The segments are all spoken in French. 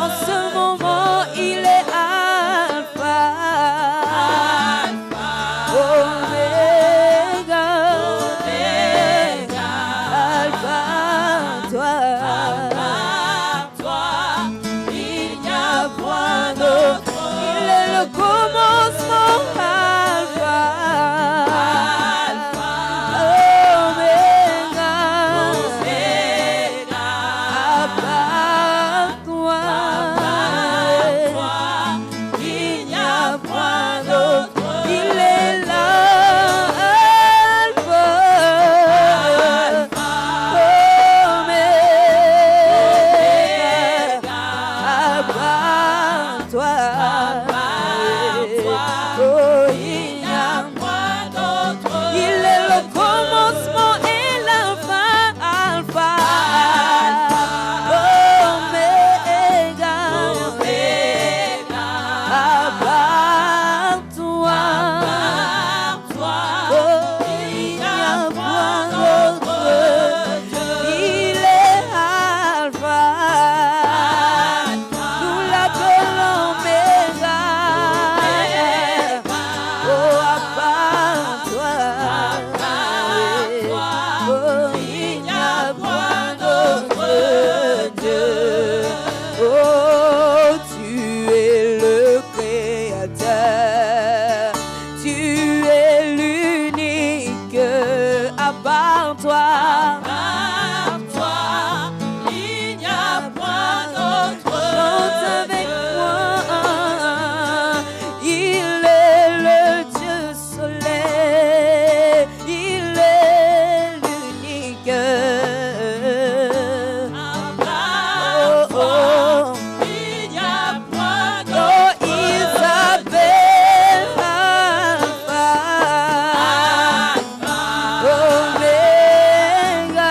En ce moment, il est Alpha, Oméga, Alpha, toi, il n'y a point d'autre. Il est le commencement, Alpha, Oméga, à part toi, il n'y a point d'autre. Il est là, Alpha, Oméga, à part toi, oh, il n'y a point d'autre. Il est le commencement et la fin, Alpha, Oméga, à part toi, oh, il n'y a point d'autre. Il est Alpha, nous l'appelons Oméga, oh, à part toi, oh, il n'y a point d'autre Dieu. Oh, tu es le Créateur, tu es l'unique, à part toi, il n'y a point d'autre. Chante avec moi, il est le Dieu soleil, il est l'unique. Oh, oh, il n'y a point d'autre. Oh, il s'appelle Alpha, Oméga,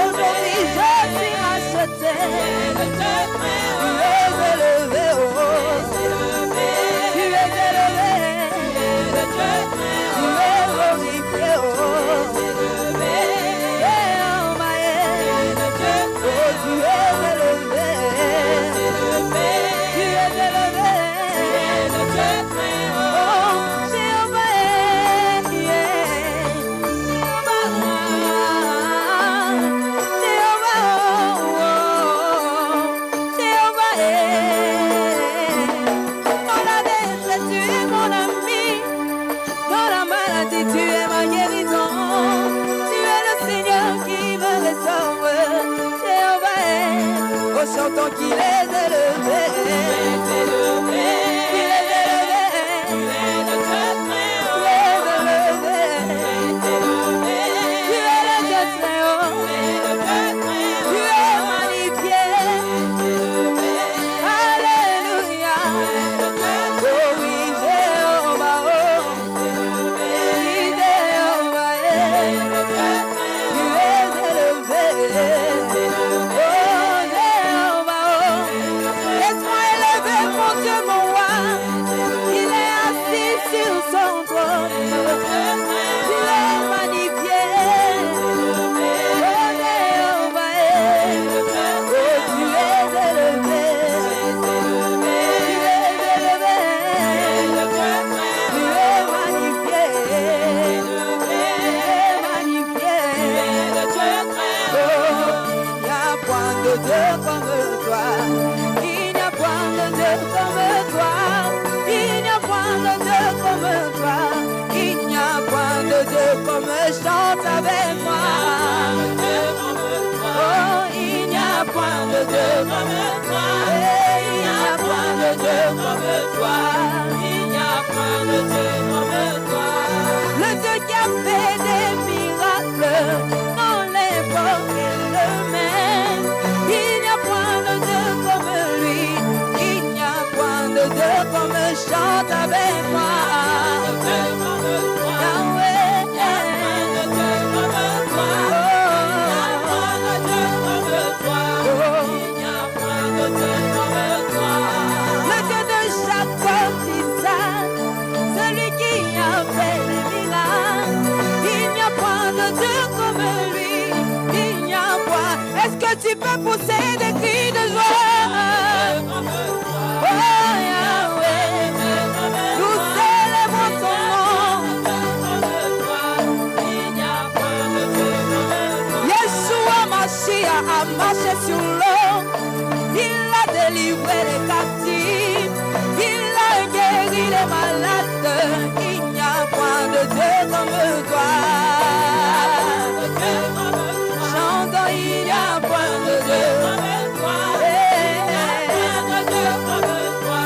Aujourd'hui je suis racheté. Tu es élevé, oh. Tu es élevé. Tu es glorifié, oh. Tu es élevé. Chantons qu'il est élevé, il est élevé, il est élevé, il est élevé, tu es le Dieu très haut, tu es magnifié, alléluia, oh oui, Jéhovah, oh, oui, Jéhovah, tu es élevé. Chante avec moi. Oh, il n'y a point de Dieu comme toi. Il n'y a point de Dieu comme toi. Il n'y a point de Dieu comme toi. Le Dieu qui a fait des miracles dans l'époque et le même. Il n'y a point de Dieu comme lui. Il n'y a point de Dieu comme chante avec moi. Tu peux pousser des cris de joie. Oh Yahweh, nous célébrons ton nom. Yeshua Mashiach a marché sur l'eau. Il a délivré les captifs. Il a guéri les malades. Il n'y a point de Dieu comme toi. Chantons, il n'y a point de Dieu comme toi. Il n'y a point de Dieu comme toi.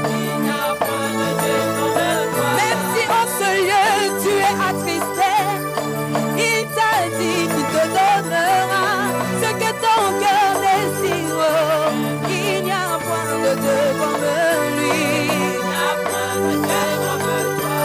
Il n'y a point de Dieu comme toi. Même si en ce lieu tu es attristé, il t'a dit qu'il te donnera ce que ton cœur désire. Il n'y a point de Dieu comme lui. Il n'y a point de Dieu comme toi.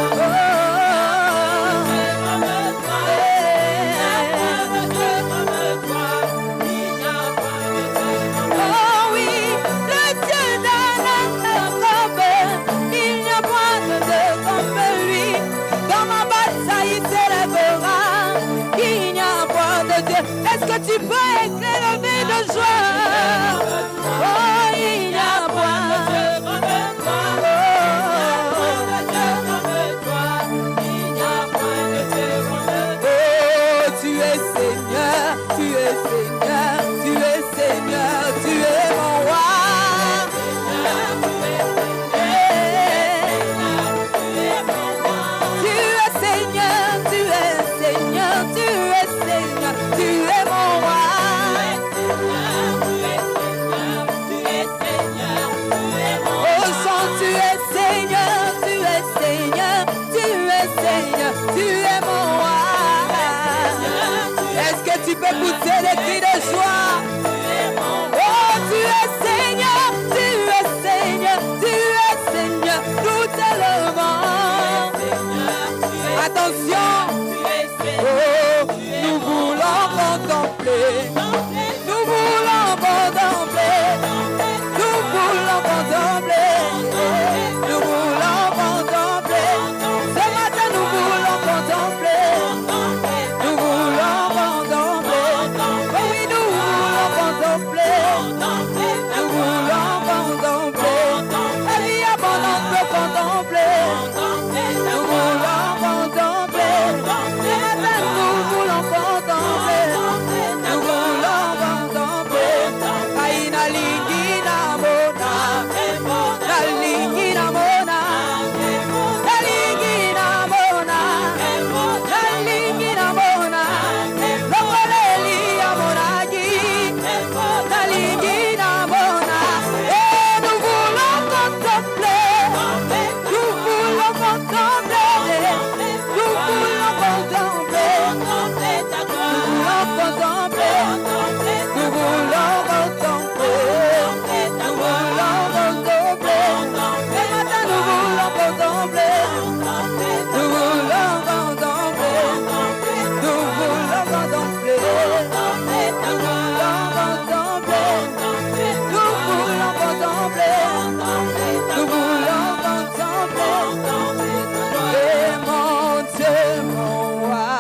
Est-ce que tu peux éclairer de joie? Oh, il n'y a point de Dieu comme toi. Il n'y a point de Dieu comme toi. Oh, tu es Seigneur, tu es Seigneur, tu es Seigneur, tu es mon roi. Tu es Seigneur, tu es Seigneur, tu es Seigneur, tu es mon roi. Oh, chant, tu es Seigneur, tu es Seigneur, tu es Seigneur, tu es mon roi. Est-ce que tu peux pousser des cris de joie? Oh, tu es Seigneur, tu es Seigneur, tu es Seigneur, nous t'élevons. Attention, oh, nous voulons contempler Nous voulons contempler. Nous voulons contempler. Nous voulons contempler. Ce matin, nous voulons contempler. Nous voulons contempler. Oui, nous voulons contempler. Nous voulons contempler. La vie abondante peut contempler. Nous voulons contempler. Ce matin, nous voulons contempler. Nous voulons contempler. Aïna lingina mona. La lingina mona. La lingina mona. La lingina mona. Lokoleli amonagi. La lingina mona. Et nous voulons contempler. Nous voulons contempler. Nous voulons contempler. Nous voulons contempler. Nous voulons contempler. Nous voulons contempler. Ce matin, nous voulons contempler. Nous voulons contempler. Nous voulons contempler. Nous voulons contempler. Nous voulons contempler. Nous voulons contempler. Et mon Dieu, mon roi,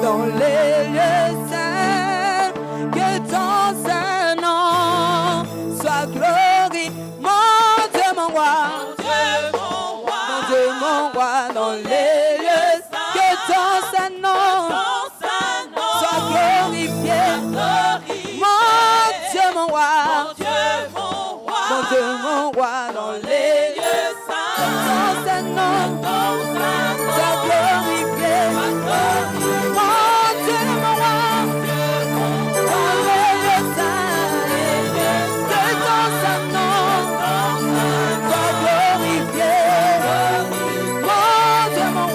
dans les lieux saints, que ton Saint-Nom soit glorifié. Mon Dieu, mon roi, mon Dieu, mon roi, dans les lieux saints, que ton Saint-Nom soit glorifié. Mon Dieu, mon roi, mon Dieu, mon roi, dans les lieux saints, que ton Saint-Nom soit glorifié. Mon Dieu, mon roi, dans les lieux saints, que ton Saint-Nom soit glorifié. Mon Dieu, mon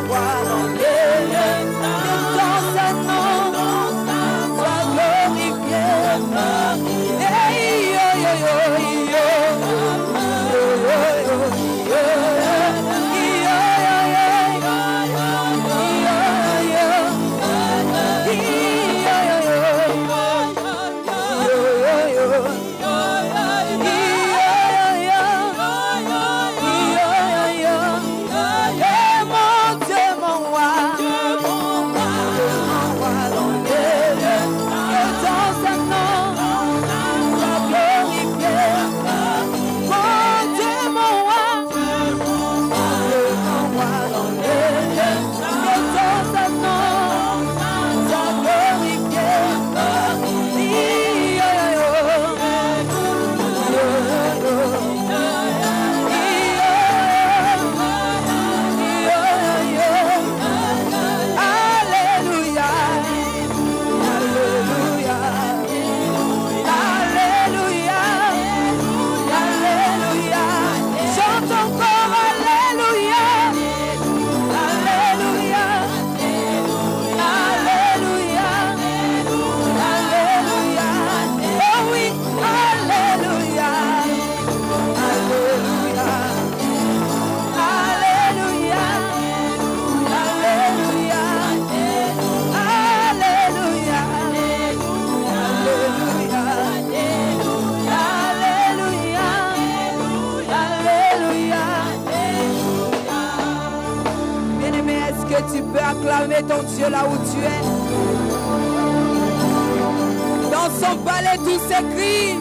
roi, dans les lieux saints, que ton Saint-Nom soit glorifié. Hey, yo, yo, yo, yo. Yo, yo, yo, yo. Yo, yo, yo. Yo, yo, yo. Tu peux acclamer ton Dieu là où tu es. Dans son palais tout s'écrit.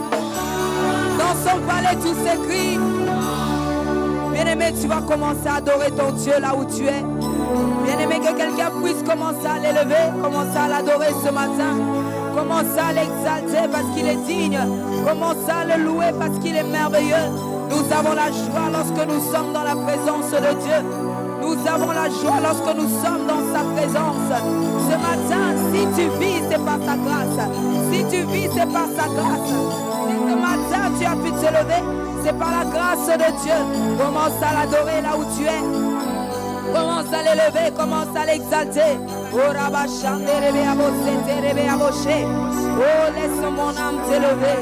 Dans son palais tout s'écrit. Bien-aimé, tu vas commencer à adorer ton Dieu là où tu es. Bien-aimé, que quelqu'un puisse commencer à l'élever, commencer à l'adorer ce matin. Commencer à l'exalter parce qu'il est digne. Commencer à le louer parce qu'il est merveilleux. Nous avons la joie lorsque nous sommes dans la présence de Dieu. Nous avons la joie lorsque nous sommes dans sa présence. Ce matin, si tu vis, c'est par sa grâce. Si tu vis, c'est par sa grâce. Si ce matin, tu as pu te lever, c'est par la grâce de Dieu. Commence à l'adorer là où tu es. Commence à l'élever, commence à l'exalter. Oh, laisse mon âme t'élever.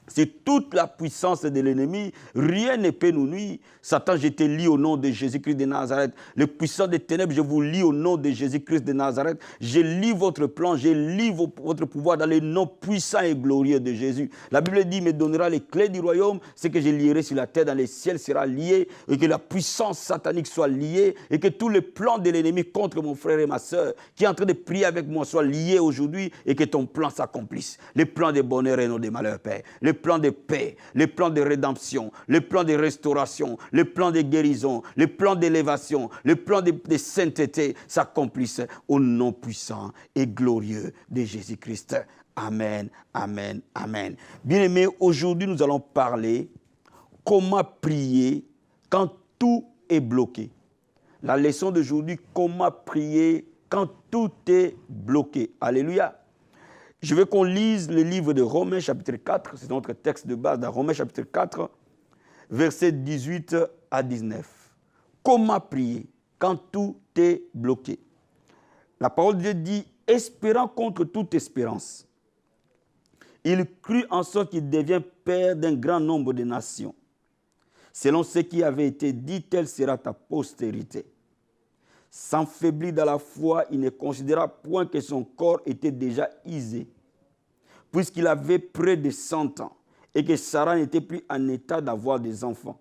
C'est toute la puissance de l'ennemi. Rien ne peut nous nuire. Satan, je te lis au nom de Jésus-Christ de Nazareth. Le puissant des ténèbres, je vous lis au nom de Jésus-Christ de Nazareth. Je lis votre plan, je lis votre pouvoir dans le nom puissant et glorieux de Jésus. La Bible dit, il me donnera les clés du royaume. Ce que je lierai sur la terre, dans les ciels sera lié. Et que la puissance satanique soit liée. Et que tous les plans de l'ennemi contre mon frère et ma soeur, qui est en train de prier avec moi, soient liés aujourd'hui. Et que ton plan s'accomplisse. Les plans de bonheur et non de malheur, Père. Les plans de paix, les plans de rédemption, les plans de restauration, les plans de guérison, les plans d'élévation, les plans de sainteté s'accomplissent au nom puissant et glorieux de Jésus-Christ. Amen, amen, amen. Bien-aimés, aujourd'hui nous allons parler comment prier quand tout est bloqué. La leçon d'aujourd'hui, comment prier quand tout est bloqué. Alléluia. Je veux qu'on lise le livre de Romains chapitre 4, c'est notre texte de base dans Romains chapitre 4, versets 18 à 19. Comment prier quand tout est bloqué? La parole de Dieu dit, espérant contre toute espérance. Il crut en sorte qu'il devient père d'un grand nombre de nations. Selon ce qui avait été dit, telle sera ta postérité. Sans faiblir dans la foi, il ne considéra point que son corps était déjà usé, puisqu'il avait près de 100 ans, et que Sarah n'était plus en état d'avoir des enfants.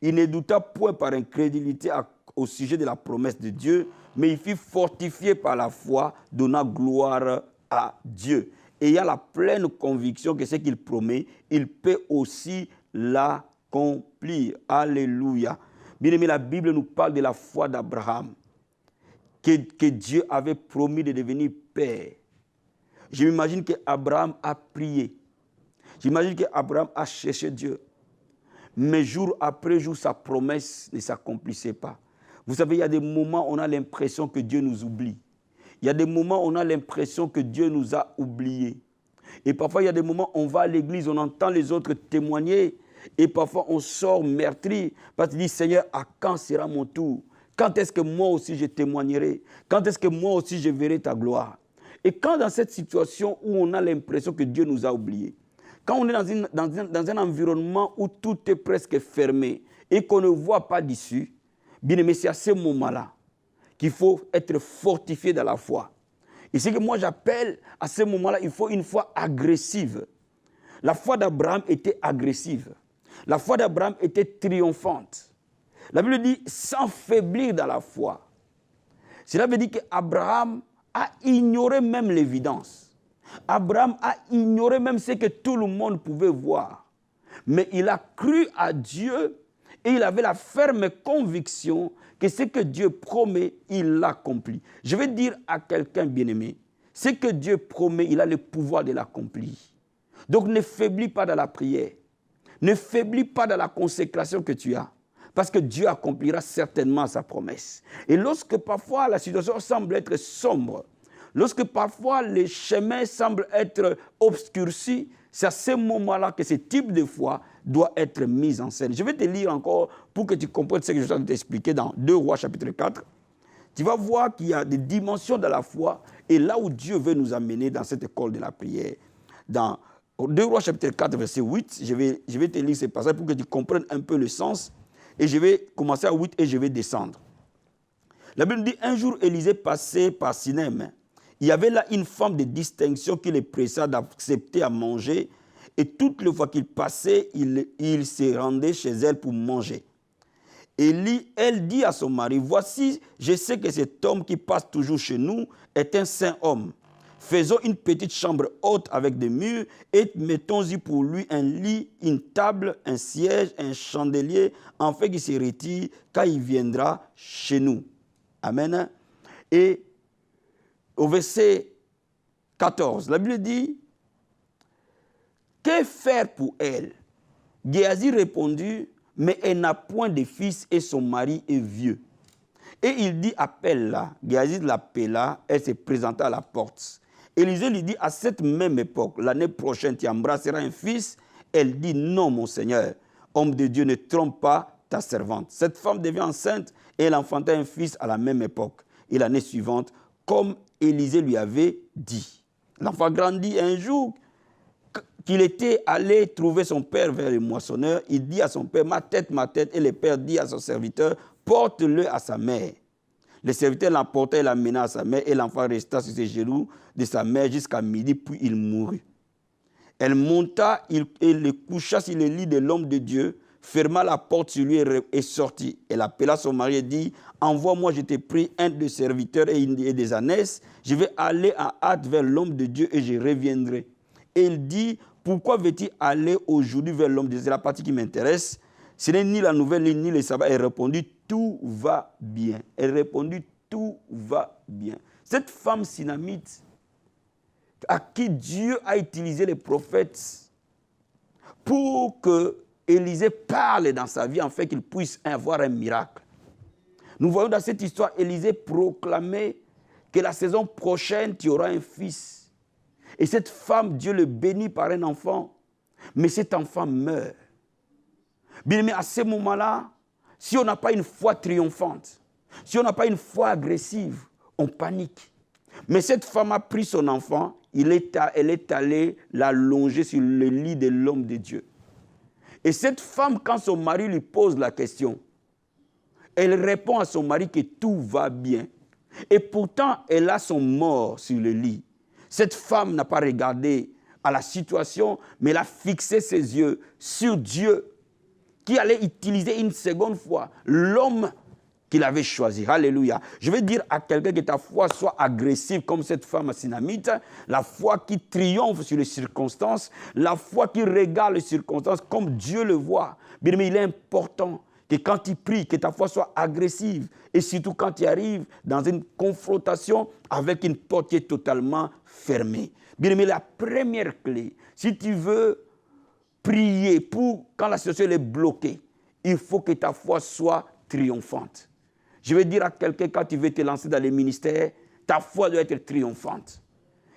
Il ne douta point par incrédulité au sujet de la promesse de Dieu, mais il fut fortifié par la foi, donnant gloire à Dieu. Et il y a la pleine conviction que ce qu'il promet, il peut aussi l'accomplir. Alléluia. Bien-aimé, la Bible nous parle de la foi d'Abraham, que Dieu avait promis de devenir père. Je m'imagine qu'Abraham a prié. J'imagine qu'Abraham a cherché Dieu. Mais jour après jour, sa promesse ne s'accomplissait pas. Vous savez, il y a des moments où on a l'impression que Dieu nous oublie. Il y a des moments où on a l'impression que Dieu nous a oubliés. Et parfois, il y a des moments où on va à l'église, on entend les autres témoigner. Et parfois, on sort meurtri parce qu'il dit, Seigneur, à quand sera mon tour? Quand est-ce que moi aussi je témoignerai? Quand est-ce que moi aussi je verrai ta gloire? Et quand dans cette situation où on a l'impression que Dieu nous a oubliés, quand on est dans un environnement où tout est presque fermé et qu'on ne voit pas d'issue, bien aimé, c'est à ce moment-là qu'il faut être fortifié dans la foi. Et ce que moi j'appelle à ce moment-là, il faut une foi agressive. La foi d'Abraham était agressive. La foi d'Abraham était triomphante. La Bible dit sans faiblir dans la foi. Cela veut dire qu'Abraham a ignoré même l'évidence. Abraham a ignoré même ce que tout le monde pouvait voir. Mais il a cru à Dieu et il avait la ferme conviction que ce que Dieu promet, il l'accomplit. Je vais dire à quelqu'un bien-aimé, ce que Dieu promet, il a le pouvoir de l'accomplir. Donc ne faiblis pas dans la prière. Ne faiblis pas dans la consécration que tu as. Parce que Dieu accomplira certainement sa promesse. Et lorsque parfois la situation semble être sombre, lorsque parfois les chemins semblent être obscurcis, c'est à ce moment-là que ce type de foi doit être mis en scène. Je vais te lire encore pour que tu comprennes ce que je vais t'expliquer dans 2 Rois chapitre 4. Tu vas voir qu'il y a des dimensions de la foi et là où Dieu veut nous amener dans cette école de la prière. Dans 2 Rois chapitre 4 verset 8, je vais te lire ce passage pour que tu comprennes un peu le sens. Et je vais commencer à 8 et je vais descendre. La Bible dit, un jour Élisée passait par Sinem. Il y avait là une femme de distinction qui les pressa d'accepter à manger. Et toutes les fois qu'il passait, il se rendait chez elle pour manger. Elle dit à son mari, voici, je sais que cet homme qui passe toujours chez nous est un saint homme. Faisons une petite chambre haute avec des murs et mettons-y pour lui un lit, une table, un siège, un chandelier, afin qu'il se retire quand il viendra chez nous. Amen. Et au verset 14, la Bible dit, que faire pour elle? Géasi répondit, mais elle n'a point de fils et son mari est vieux. Et il dit, appelle-la. Géasi l'appela, elle se présenta à la porte. Élisée lui dit, à cette même époque, l'année prochaine, tu embrasseras un fils. Elle dit, non, mon Seigneur, homme de Dieu, ne trompe pas ta servante. Cette femme devient enceinte et elle enfanta un fils à la même époque. Et l'année suivante, comme Élisée lui avait dit. L'enfant grandit un jour. qu'il était allé trouver son père vers le moissonneur, il dit à son père, ma tête, et le père dit à son serviteur, porte-le à sa mère. Le serviteur l'emporta et l'amena à sa mère, et l'enfant resta sur ses genoux de sa mère jusqu'à midi, puis il mourut. Elle monta et le coucha sur le lit de l'homme de Dieu, ferma la porte sur lui et sortit. Elle appela son mari et dit, envoie-moi, je t'ai pris un de serviteurs et des ânesses, je vais aller à hâte vers l'homme de Dieu et je reviendrai. Et il dit, pourquoi veux-tu aller aujourd'hui vers l'homme de Dieu? C'est la partie qui m'intéresse. Ce n'est ni la nouvelle ni le sabbat. Elle répondit, tout va bien. Elle répondit, tout va bien. Cette femme Sunamite, à qui Dieu a utilisé les prophètes pour que Élisée parle dans sa vie, en fait qu'il puisse avoir un miracle. Nous voyons dans cette histoire, Élisée proclamer que la saison prochaine, tu auras un fils. Et cette femme, Dieu le bénit par un enfant, mais cet enfant meurt. Bien aimé, à ce moment-là, si on n'a pas une foi triomphante, si on n'a pas une foi agressive, on panique. Mais cette femme a pris son enfant, elle est allée l'allonger sur le lit de l'homme de Dieu. Et cette femme, quand son mari lui pose la question, elle répond à son mari que tout va bien. Et pourtant, elle a son mort sur le lit. Cette femme n'a pas regardé à la situation, mais elle a fixé ses yeux sur Dieu, qui allait utiliser une seconde fois l'homme qu'il avait choisi. Alléluia. Je vais dire à quelqu'un que ta foi soit agressive comme cette femme Sunamite, la foi qui triomphe sur les circonstances, la foi qui regarde les circonstances comme Dieu le voit. Bien, mais il est important que quand tu pries, que ta foi soit agressive et surtout quand tu arrives dans une confrontation avec une porte qui est totalement fermée. Bien, mais la première clé, si tu veux prier pour quand la situation est bloquée, il faut que ta foi soit triomphante. Je vais dire à quelqu'un, quand tu veux te lancer dans les ministères, ta foi doit être triomphante.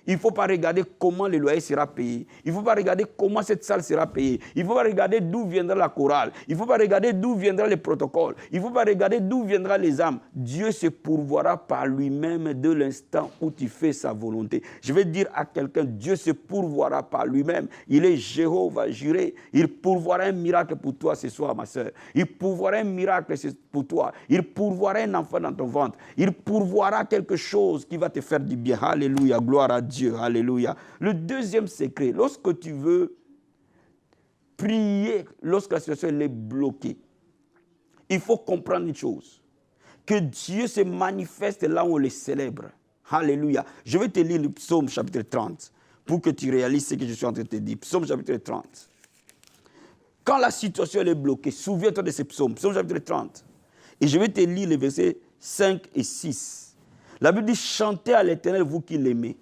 Il ne faut pas regarder comment le loyer sera payé. Il ne faut pas regarder comment cette salle sera payée. Il ne faut pas regarder d'où viendra la chorale. Il ne faut pas regarder d'où viendra les protocoles. Il ne faut pas regarder d'où viendra les âmes. Dieu se pourvoira par lui-même de l'instant où tu fais sa volonté. Je vais dire à quelqu'un, Dieu se pourvoira par lui-même. Il est Jéhovah juré. Il pourvoira un miracle pour toi ce soir, ma soeur. Il pourvoira un miracle pour toi. Il pourvoira un enfant dans ton ventre. Il pourvoira quelque chose qui va te faire du bien. Alléluia, gloire à Dieu. Alléluia. Le deuxième secret, lorsque tu veux prier, lorsque la situation est bloquée, il faut comprendre une chose, que Dieu se manifeste là où on le célèbre. Alléluia. Je vais te lire le psaume chapitre 30 pour que tu réalises ce que je suis en train de te dire. Psaume chapitre 30. Quand la situation est bloquée, souviens-toi de ce psaume, psaume chapitre 30. Et je vais te lire les versets 5 et 6. La Bible dit, chantez à l'Éternel, vous qui l'aimez.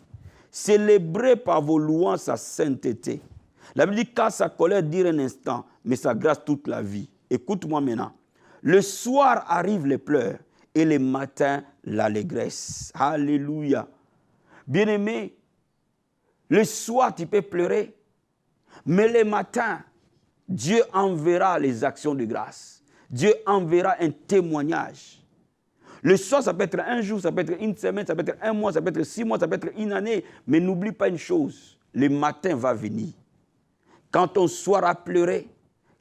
Célébrez par vos louanges sa sainteté. La Bible dit, car sa colère dure un instant, mais sa grâce toute la vie. Écoute-moi maintenant. Le soir arrivent les pleurs et le matin l'allégresse. Alléluia. Bien-aimé, le soir tu peux pleurer, mais le matin, Dieu enverra les actions de grâce. Dieu enverra un témoignage. Le soir, ça peut être un jour, ça peut être une semaine, ça peut être un mois, ça peut être 6 mois, ça peut être une année. Mais n'oublie pas une chose, le matin va venir. Quand ton soir a pleuré,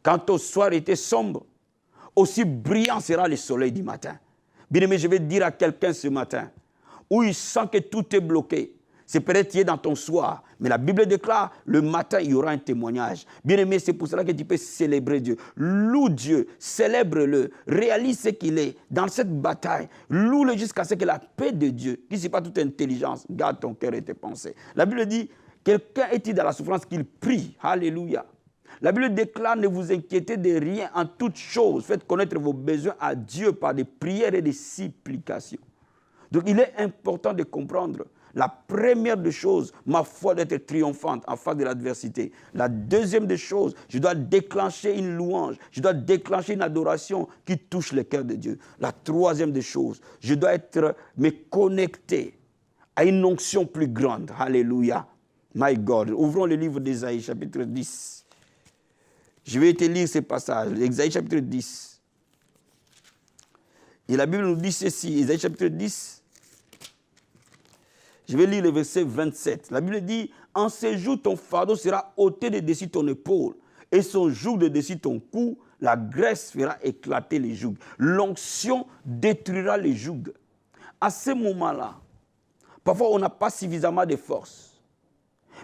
quand ton soir était sombre, aussi brillant sera le soleil du matin. Bien aimé, je vais dire à quelqu'un ce matin, où il sent que tout est bloqué. C'est peut-être qui est dans ton soir, mais la Bible déclare, le matin, il y aura un témoignage. Bien aimé, c'est pour cela que tu peux célébrer Dieu. Loue Dieu, célèbre-le, réalise ce qu'il est dans cette bataille. Loue-le jusqu'à ce que la paix de Dieu, qui n'est pas toute intelligence, garde ton cœur et tes pensées. La Bible dit, quelqu'un est-il dans la souffrance qu'il prie. Alléluia. La Bible déclare, ne vous inquiétez de rien en toutes choses. Faites connaître vos besoins à Dieu par des prières et des supplications. Donc il est important de comprendre. La première des choses, ma foi doit être triomphante en face de l'adversité. La deuxième des choses, je dois déclencher une louange, je dois déclencher une adoration qui touche le cœur de Dieu. La troisième des choses, je dois me connecter à une onction plus grande. Alléluia. My God. Ouvrons le livre d'Ésaïe, chapitre 10. Je vais te lire ce passage, Ésaïe, chapitre 10. Et la Bible nous dit ceci, Ésaïe, chapitre 10. Je vais lire le verset 27. La Bible dit, En ce jour, ton fardeau sera ôté de dessus ton épaule et son joug de dessus ton cou. La graisse fera éclater les jougs. L'onction détruira les jougs. À ce moment-là, parfois on n'a pas suffisamment de force.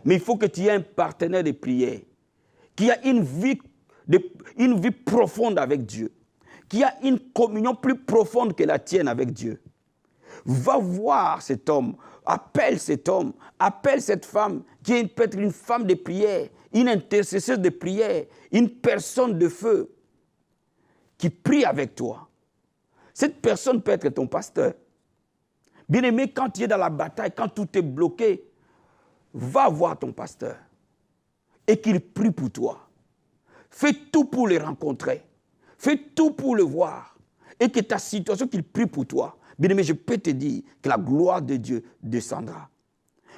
Mais il faut que tu aies un partenaire de prière qui a une vie profonde avec Dieu, qui a une communion plus profonde que la tienne avec Dieu. Va voir cet homme, appelle cet homme, appelle cette femme qui est peut-être une femme de prière, une intercesseuse de prière, une personne de feu qui prie avec toi. Cette personne peut être ton pasteur. Bien-aimé, quand tu es dans la bataille, quand tout est bloqué, va voir ton pasteur et qu'il prie pour toi. Fais tout pour le rencontrer. Fais tout pour le voir. Et que ta situation, qu'il prie pour toi. Bien-aimé, je peux te dire que la gloire de Dieu descendra.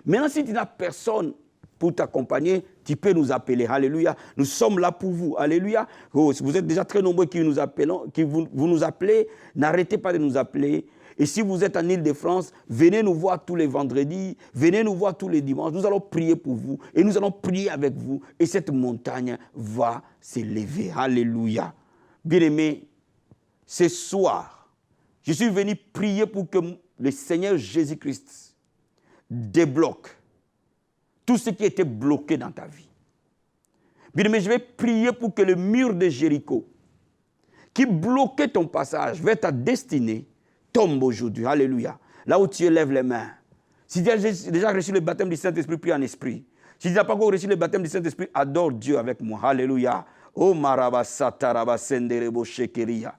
Maintenant, si tu n'as personne pour t'accompagner, tu peux nous appeler. Alléluia. Nous sommes là pour vous. Alléluia. Oh, vous êtes déjà très nombreux qui nous appelons, vous nous appelez. N'arrêtez pas de nous appeler. Et si vous êtes en Île-de-France, venez nous voir tous les vendredis, venez nous voir tous les dimanches. Nous allons prier pour vous et nous allons prier avec vous. Et cette montagne va s'élever. Alléluia. Bien-aimés, ce soir, je suis venu prier pour que le Seigneur Jésus-Christ débloque tout ce qui était bloqué dans ta vie. Bien-aimé, je vais prier pour que le mur de Jéricho, qui bloquait ton passage vers ta destinée, tombe aujourd'hui. Alléluia. Là où tu élèves les mains. Si tu as déjà reçu le baptême du Saint-Esprit, prie en esprit. Si tu n'as pas encore reçu le baptême du Saint-Esprit, adore Dieu avec moi. Alléluia. Oh maraba sataraba senderebo shekeria.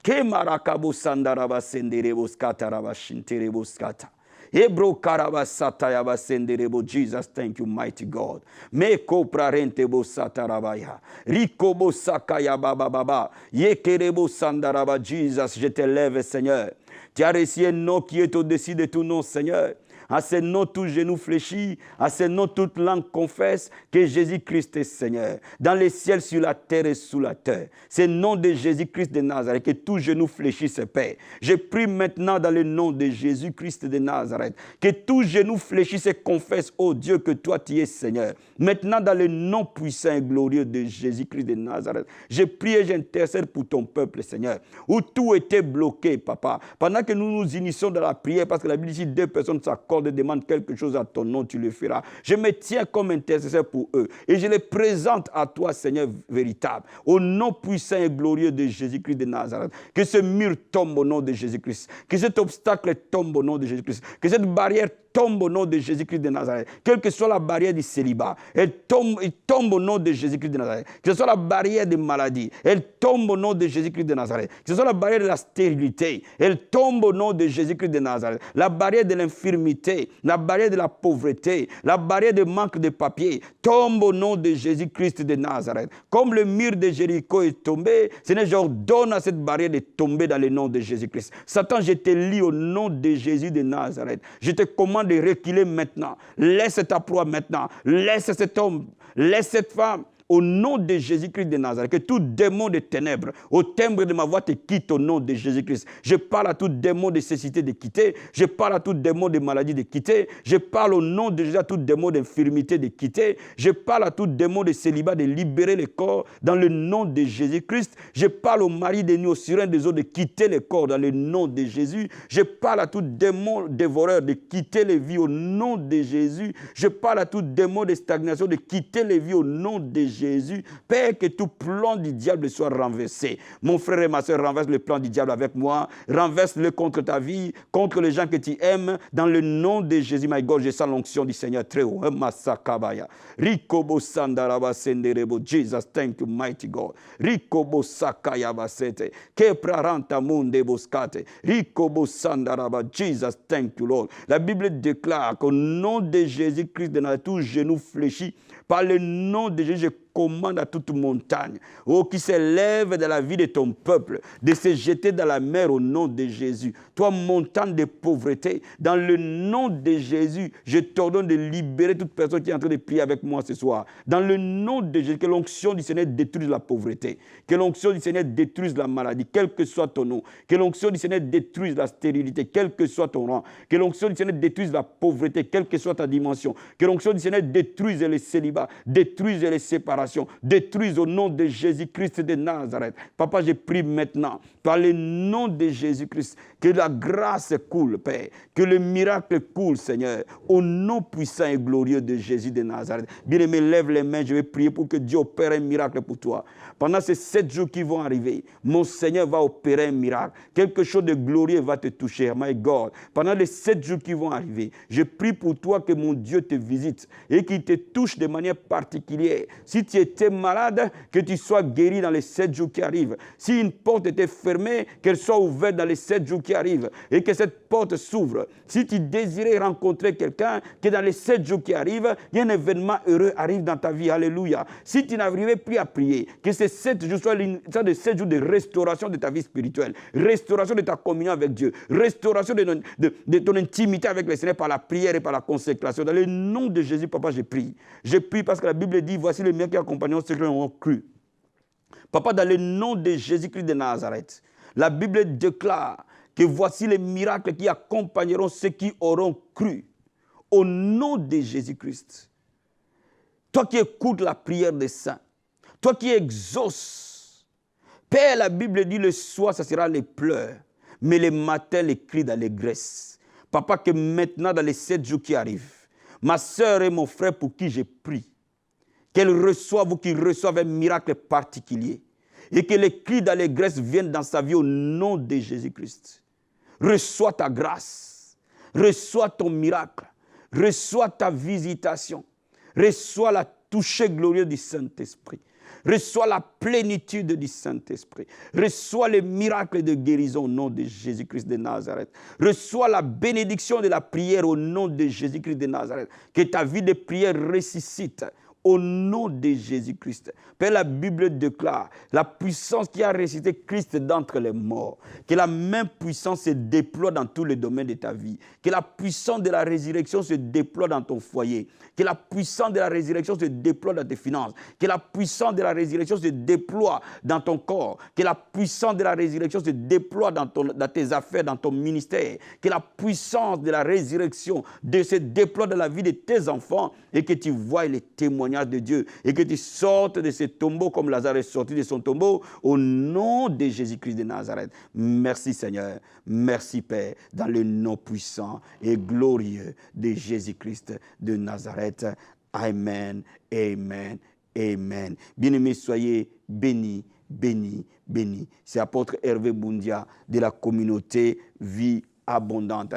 Ke marakabo sandaraba senderebo skataraba shinterebo skata. Ebro karaba satayaba senderebo. Jesus, thank you, mighty God. Meko prarentebo satarabaya. Rikobo sakaya baba baba. Yekerebo sandaraba. Jesus, je t'élève, Seigneur. Tu as reçu un nom qui est au-dessus de tout nom, Seigneur. À ce nom, tout genou fléchit. À ce nom, toute langue confesse que Jésus-Christ est Seigneur. Dans les ciels, sur la terre et sous la terre. C'est le nom de Jésus-Christ de Nazareth que tout genou fléchisse, Père. Je prie maintenant dans le nom de Jésus-Christ de Nazareth que tout genou fléchisse et confesse, oh Dieu, que toi tu es Seigneur. Maintenant, dans le nom puissant et glorieux de Jésus-Christ de Nazareth, je prie et j'intercède pour ton peuple, Seigneur, où tout était bloqué, Papa. Pendant que nous nous initions dans la prière, parce que la Bible dit, si deux personnes s'accordent, demande quelque chose à ton nom, tu le feras. Je me tiens comme intercesseur pour eux et je les présente à toi, Seigneur véritable, au nom puissant et glorieux de Jésus-Christ de Nazareth. Que ce mur tombe au nom de Jésus-Christ, que cet obstacle tombe au nom de Jésus-Christ, que cette barrière tombe au nom de Jésus-Christ de Nazareth. Quelle que soit la barrière du célibat, elle tombe au nom de Jésus-Christ de Nazareth. Que ce soit la barrière des maladies, elle tombe au nom de Jésus-Christ de Nazareth. Que ce soit la barrière de la stérilité, elle tombe au nom de Jésus-Christ de Nazareth. La barrière de l'infirmité, la barrière de la pauvreté, la barrière de manque de papier, tombe au nom de Jésus-Christ de Nazareth. Comme le mur de Jéricho est tombé, Seigneur, j'ordonne à cette barrière de tomber dans le nom de Jésus-Christ. Satan, je te lis au nom de Jésus de Nazareth. Je te commande de reculer maintenant. Laisse ta proie maintenant. Laisse cet homme, laisse cette femme. Au nom de Jésus-Christ de Nazareth, que tout démon de ténèbres, au timbre de ma voix, te quitte au nom de Jésus-Christ. Je parle à tout démon de cécité de quitter. Je parle à tout démon de maladie de quitter. Je parle au nom de Jésus à tout démon d'infirmité de quitter. Je parle à tout démon de célibat de libérer le corps dans le nom de Jésus-Christ. Je parle au mari des nuits, au sirènes des eaux de quitter le corps dans le nom de Jésus. Je parle à tout démon dévoreur de quitter les vies au nom de Jésus. Je parle à tout démon de stagnation de quitter les vies au nom de Jésus. Père, que tout plan du diable soit renversé. Mon frère et ma soeur, renverse le plan du diable avec moi. Renverse-le contre ta vie, contre les gens que tu aimes. Dans le nom de Jésus, my God, je sens l'onction du Seigneur très haut. Rikobo sandaraba senderebo. Jesus, thank you, mighty God. Rikobo sakayaba sete. Kepraranta munde boskate. Rikobo sandaraba. Jesus, thank you, Lord. La Bible déclare qu'au nom de Jésus-Christ de Nazareth, tout genou fléchit. Par le nom de Jésus, je commande à toute montagne, oh, qui s'élève de la vie de ton peuple, de se jeter dans la mer au nom de Jésus. Toi, montagne de pauvreté, dans le nom de Jésus, je t'ordonne de libérer toute personne qui est en train de prier avec moi ce soir. Dans le nom de Jésus, que l'onction du Seigneur détruise la pauvreté, que l'onction du Seigneur détruise la maladie, quel que soit ton nom, que l'onction du Seigneur détruise la stérilité, quel que soit ton rang, que l'onction du Seigneur détruise la pauvreté, quelle que soit ta dimension, que l'onction du Seigneur détruise les célibats, détruise les séparations, détruise au nom de Jésus-Christ de Nazareth. Papa, je prie maintenant, par le nom de Jésus-Christ, que la grâce coule, Père, que le miracle coule, Seigneur, au nom puissant et glorieux de Jésus de Nazareth. Bien-aimé, lève les mains, je vais prier pour que Dieu opère un miracle pour toi. Pendant ces 7 jours qui vont arriver, mon Seigneur va opérer un miracle. Quelque chose de glorieux va te toucher, my God. Pendant les 7 jours qui vont arriver, je prie pour toi que mon Dieu te visite et qu'il te touche de manière particulière. Si tu étais malade, que tu sois guéri dans les 7 jours qui arrivent. Si une porte était fermée, qu'elle soit ouverte dans les 7 jours qui arrivent et que cette porte s'ouvre. Si tu désirais rencontrer quelqu'un, que dans les 7 jours qui arrivent, il y a un événement heureux arrive dans ta vie. Alléluia. Si tu n'arrivais plus à prier, que ces 7 jours soient de 7 jours de restauration de ta vie spirituelle, restauration de ta communion avec Dieu, restauration de ton intimité avec le Seigneur par la prière et par la consécration. Dans le nom de Jésus, Papa, je prie. Je prie parce que la Bible dit, voici les miracles qui accompagneront ceux qui ont cru. Papa, dans le nom de Jésus-Christ de Nazareth, la Bible déclare que voici les miracles qui accompagneront ceux qui auront cru. Au nom de Jésus-Christ. Toi qui écoutes la prière des saints, toi qui exauces, Père, la Bible dit le soir, ça sera les pleurs, mais le matin, les cris d'allégresse. Papa, que maintenant, dans les 7 jours qui arrivent, ma soeur et mon frère pour qui j'ai prié, qu'elle reçoive ou qu'ils reçoivent un miracle particulier et que les cris d'allégresse viennent dans sa vie au nom de Jésus-Christ. Reçois ta grâce, reçois ton miracle, reçois ta visitation, reçois la toucher glorieuse du Saint-Esprit. Reçois la plénitude du Saint-Esprit. Reçois les miracles de guérison au nom de Jésus-Christ de Nazareth. Reçois la bénédiction de la prière au nom de Jésus-Christ de Nazareth. Que ta vie de prière ressuscite au nom de Jésus-Christ. Père, la Bible déclare la puissance qui a ressuscité Christ d'entre les morts. Que la même puissance se déploie dans tous les domaines de ta vie. Que la puissance de la résurrection se déploie dans ton foyer. Que la puissance de la résurrection se déploie dans tes finances. Que la puissance de la résurrection se déploie dans ton corps. Que la puissance de la résurrection se déploie dans tes affaires, dans ton ministère. Que la puissance de la résurrection se déploie dans la vie de tes enfants et que tu vois les témoignages de Dieu et que tu sortes de ce tombeau comme Lazare est sorti de son tombeau au nom de Jésus-Christ de Nazareth. Merci Seigneur, merci Père, dans le nom puissant et glorieux de Jésus-Christ de Nazareth. Amen, amen, amen. Bien-aimés, soyez bénis, bénis, bénis. C'est apôtre Hervé Boundia de la communauté Vie Abondante.